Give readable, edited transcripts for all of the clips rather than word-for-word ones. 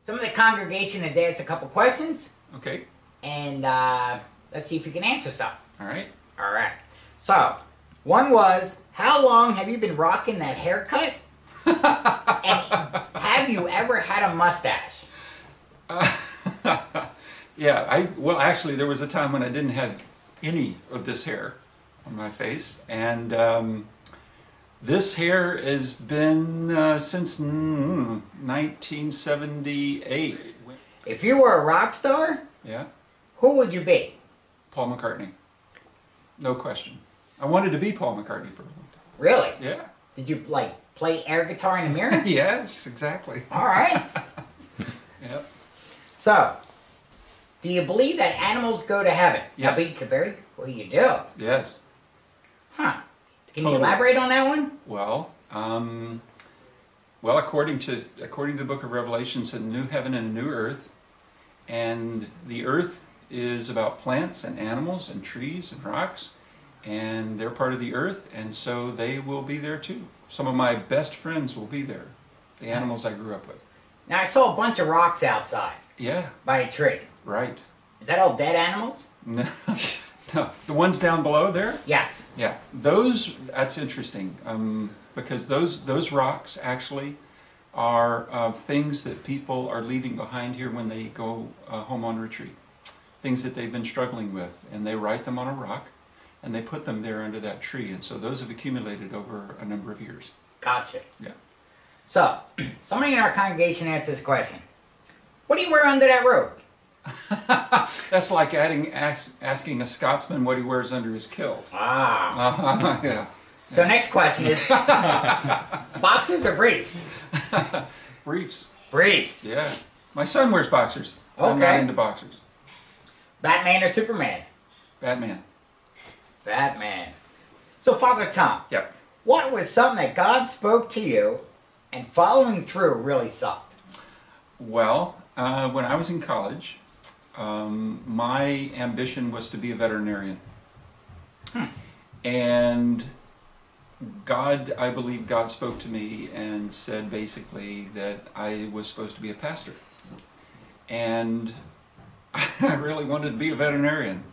Some of the congregation has asked a couple questions, Okay. and let's see if you can answer some. All right. All right. So, one was, how long have you been rocking that haircut? And have you ever had a mustache? Yeah, well, actually, there was a time when I didn't have any of this hair on my face, and this hair has been since 1978. If you were a rock star, Yeah, who would you be? Paul McCartney. No question. I wanted to be Paul McCartney for a long time. Really? Yeah. Did you, like, play air guitar in the mirror? Yes, exactly. All right. Yep. So, do you believe that animals go to heaven? Yes. Well, you do. Yes. Huh. Can you Totally. elaborate on that one? Well, well, according to the Book of Revelation, it's a new heaven and a new earth, and the earth is about plants and animals and trees and rocks, and they're part of the earth, and so they will be there too. Some of my best friends will be there, the animals I grew up with. Now, I saw a bunch of rocks outside Yeah, by a tree. right. Is that all dead animals? No, no, the ones down below there. Yes. Yeah, that's interesting, because those rocks actually are things that people are leaving behind here when they go home on retreat. Things that they've been struggling with, and they write them on a rock, and they put them there under that tree, and so those have accumulated over a number of years. Gotcha. Yeah. So, somebody in our congregation asked this question. What do you wear under that robe? That's like asking a Scotsman what he wears under his kilt. Ah. Yeah. So next question is, boxers or briefs? Briefs. Briefs. Yeah. My son wears boxers. I'm Okay. not into boxers. Batman or Superman? Batman. Batman. So Father Tom, Yep. what was something that God spoke to you and following through really sucked? Well, when I was in college, my ambition was to be a veterinarian. And I believe God spoke to me and said basically that I was supposed to be a pastor. And I really wanted to be a veterinarian.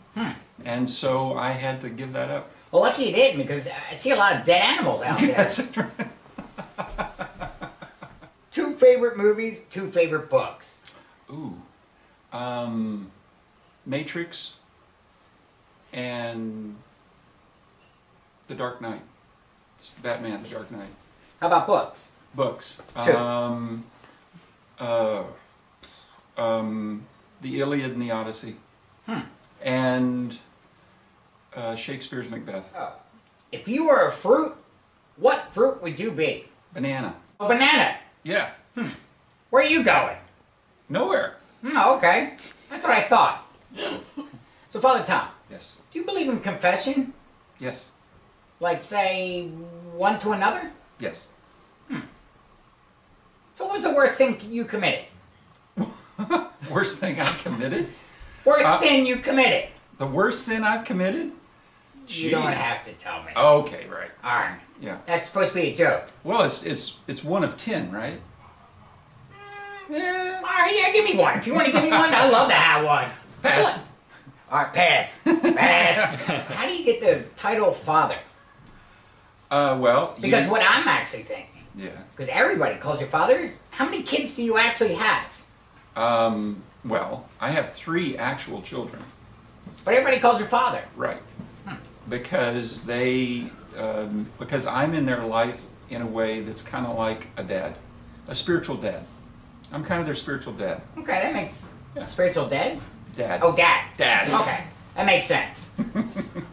And so I had to give that up. Well, lucky you didn't, because I see a lot of dead animals out there. That's right. 2 favorite movies, 2 favorite books. Ooh. Matrix and The Dark Knight. It's Batman, The Dark Knight. How about books? Books. 2. The Iliad and the Odyssey. And Shakespeare's Macbeth. Oh. If you were a fruit, what fruit would you be? Banana. A banana. Yeah. Where are you going? Nowhere. Oh, okay. That's what I thought. So, Father Tom, Yes. do you believe in confession? Yes. Like, say, one to another? Yes. So what was the worst thing you committed? Worst thing I committed? Worst sin you committed? The worst sin I've committed? You don't have to tell me. Okay, right. Alright. Yeah. That's supposed to be a joke. Well, it's 1 of 10, right? Yeah. Alright, yeah, give me one. If you want to give me one, I'd love to have one. Pass. Alright, pass. Pass. How do you get the title father? Well, Because what I'm actually thinking, yeah. because everybody calls you fathers, how many kids do you actually have? Well, I have 3 actual children. But everybody calls you father. Right. Because because I'm in their life in a way that's kind of like a dad, a spiritual dad. I'm kind of their spiritual dad. Okay, that makes... Yeah. Spiritual dead? Dad. Oh, dad. Dad. Okay, that makes sense.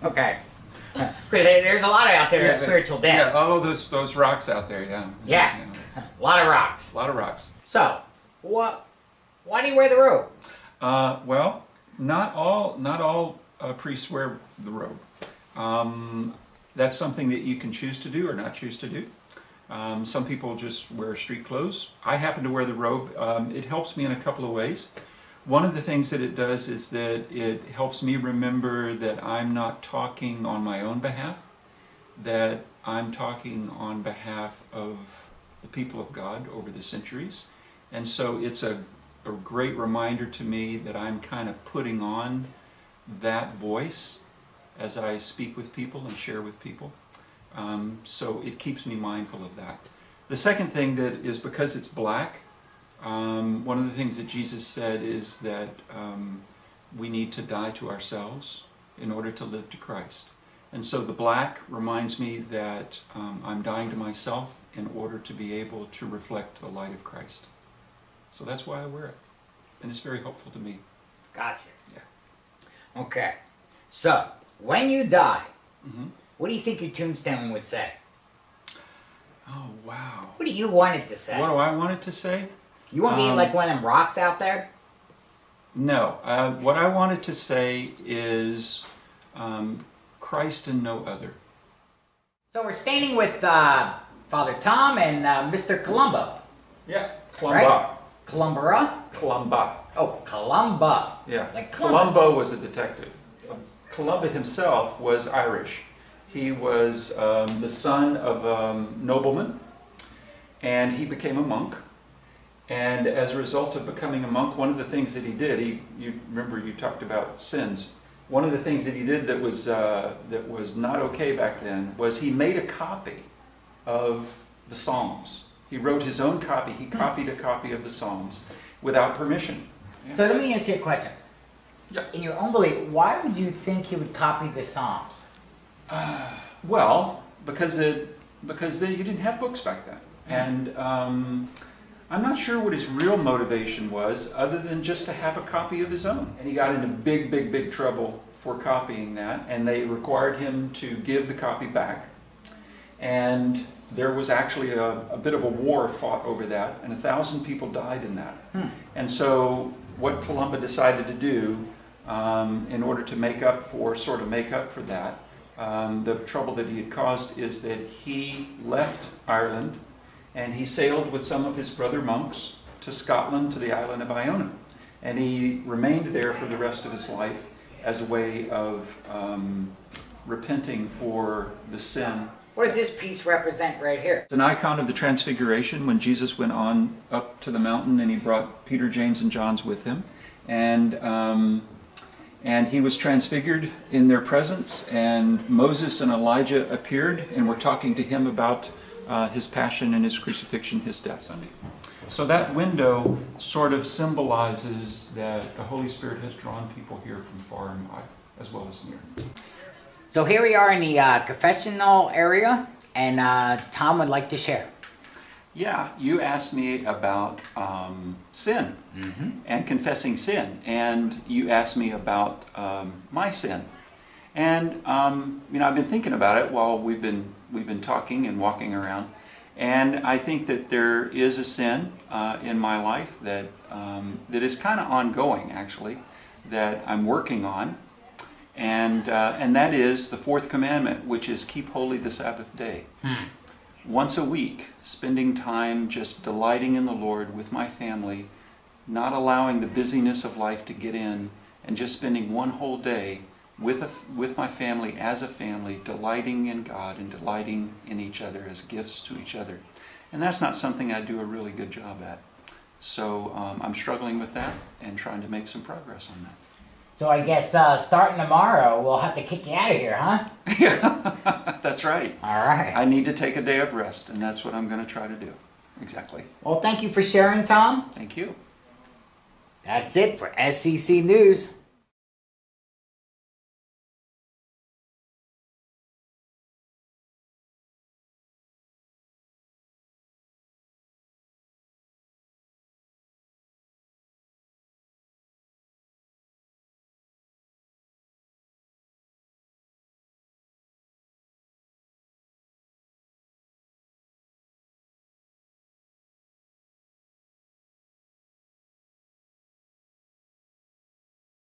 Okay. Because there's a lot out there that are spiritual dead. Yeah, all those rocks out there, yeah. Yeah. A lot of rocks. A lot of rocks. So, why do you wear the robe? Well, not all priests wear the robe. That's something that you can choose to do or not choose to do. Some people just wear street clothes. I happen to wear the robe. It helps me in a couple of ways. One of the things that it does is that it helps me remember that I'm not talking on my own behalf, that I'm talking on behalf of the people of God over the centuries. And so it's a a great reminder to me that I'm kind of putting on that voice as I speak with people and share with people. So it keeps me mindful of that. The second thing that is because it's black, one of the things that Jesus said is that we need to die to ourselves in order to live to Christ. And so the black reminds me that I'm dying to myself in order to be able to reflect the light of Christ. So that's why I wear it. And it's very helpful to me. Gotcha. Yeah. Okay. So, when you die, what do you think your tombstone would say? Oh, wow. What do you want it to say? What do I want it to say? You want me like one of them rocks out there? No. What I want it to say is Christ and no other. So we're standing with Father Tom and Mr. Columbo. Yeah. Columba. Right? Columbra? Columba. Oh, Columba. Yeah. Like Columbus. Columbo was a detective. Columba himself was Irish. He was the son of a nobleman, and he became a monk. And as a result of becoming a monk, one of the things that he did, you remember you talked about sins. One of the things that he did that was not okay back then was he made a copy of the Psalms. He wrote his own copy. He copied a copy of the Psalms without permission. Yeah. So let me ask you a question. Yeah. In your own belief, why would you think he would copy the Psalms? Well, because you didn't have books back then. And I'm not sure what his real motivation was, other than just to have a copy of his own. And he got into big trouble for copying that, and they required him to give the copy back. And there was actually a bit of a war fought over that, and 1,000 people died in that. And so what Columba decided to do, in order to make up for that, the trouble that he had caused, is that he left Ireland and he sailed with some of his brother monks to Scotland, to the island of Iona. And he remained there for the rest of his life as a way of repenting for the sin. What does this piece represent right here? It's an icon of the Transfiguration, when Jesus went on up to the mountain and he brought Peter, James, and John with him. And he was transfigured in their presence, and Moses and Elijah appeared and were talking to him about his passion and his crucifixion, his death Sunday. So that window sort of symbolizes that the Holy Spirit has drawn people here from far and wide, as well as near. So here we are in the confessional area, and Tom would like to share. Yeah, you asked me about sin and confessing sin, and you asked me about my sin. And you know, I've been thinking about it while we've been talking and walking around, and I think that there is a sin in my life that that is kind of ongoing, actually, that I'm working on, and that is the fourth commandment, which is keep holy the Sabbath day. Once a week, spending time just delighting in the Lord with my family, not allowing the busyness of life to get in, and just spending one whole day with my family as a family, delighting in God and delighting in each other as gifts to each other. And that's not something I do a really good job at. So I'm struggling with that and trying to make some progress on that. So I guess starting tomorrow, we'll have to kick you out of here, huh? Yeah, that's right. All right. I need to take a day of rest, and that's what I'm going to try to do. Exactly. Well, thank you for sharing, Tom. Thank you. That's it for SCC News.